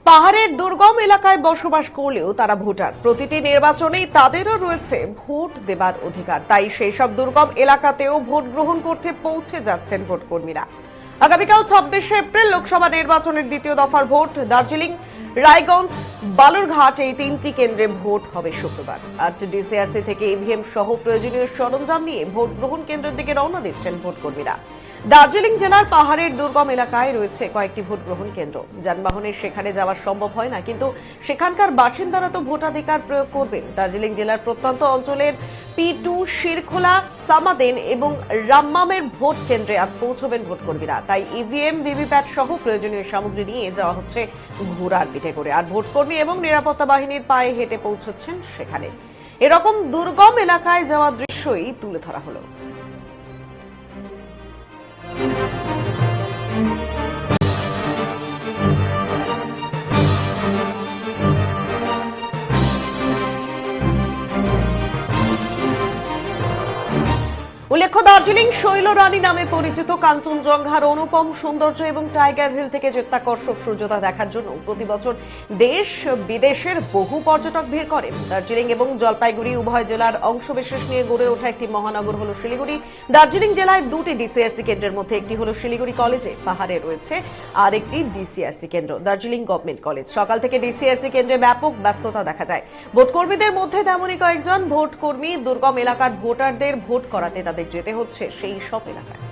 পাহাড়ের দুর্গম এলাকায় বসবাস করলেও তারা ভোটার। প্রতিটি নির্বাচনেই তাদেরও রয়েছে ভোট দেবার অধিকার। তাই সেই সব দুর্গম এলাকাতেও ভোট গ্রহণ করতে পৌঁছে যাচ্ছেন ভোটকর্মীরা। আগামীকাল 26শে এপ্রিল লোকসভা নির্বাচনের দ্বিতীয় দফার ভোট। দার্জিলিং, রায়গঞ্জ, বালুরঘাট এই তিনটি কেন্দ্রে ভোট হবে শুক্রবার। আজ ডিসিআরসি থেকে ইভিএম সহ প্রয়োজনীয় সরঞ্জাম নিয়ে ভোট গ্রহণ কেন্দ্রের দিকে রওনা দিচ্ছেন ভোটকর্মীরা। দার্জিলিং জেলার পাহাড়ের দুর্গম এলাকায় রয়েছে কয়েকটি ভোট গ্রহণ কেন্দ্র। যানবাহনের সেখানে যাওয়া সম্ভব হয় না, কিন্তু সেখানকার বাসিন্দারা তো ভোটাধিকার প্রয়োগ করবেন। দার্জিলিং জেলার প্রত্যন্ত অঞ্চলের P2, শিরখোলা, সামাদেন এবং রাম্মামের ভোট কেন্দ্রে আজ পৌঁছবেন ভোটকর্মীরা। তাই ইভিএম, ভিভিপ্যাট সহ প্রয়োজনীয় সামগ্রী নিয়ে যাওয়া হচ্ছে ঘোড়ার পিঠে করে। আর ভোটকর্মী এবং নিরাপত্তা বাহিনীর পায়ে হেঁটে পৌঁছচ্ছেন সেখানে। এরকম দুর্গম এলাকায় যাওয়া দৃশ্যই তুলে ধরা হলো। উল্লেখ্য, দার্জিলিং শৈল রানী নামে পরিচিত কাঞ্চনজঙ্ঘার অনুপম সৌন্দর্য এবং টাইগার হিল থেকে চিত্তাকর্ষক সূর্যোদয় দেখার জন্য প্রতি বছর দেশ বিদেশের বহু পর্যটক ভিড় করেন। দার্জিলিং এবং জলপাইগুড়ি উভয় জেলার অংশবিশেষ নিয়ে গড়ে ওঠা একটি মহানগর হল শিলিগুড়ি। দার্জিলিং জেলায় দুটি ডিসিআরসি কেন্দ্রের মধ্যে একটি হল শিলিগুড়ি কলেজে পাহাড়ে রয়েছে আর একটি ডিসিআরসি কেন্দ্র দার্জিলিং গভর্নমেন্ট কলেজ। সকাল থেকে ডিসিআরসি কেন্দ্রে ব্যাপক ব্যস্ততা দেখা যায়। ভোটকর্মীদের মধ্যে তেমনই কয়েকজন ভোটকর্মী দুর্গম এলাকার ভোটারদের ভোট করাতে তাদের যেতে হচ্ছে সেই সব এলাকায়।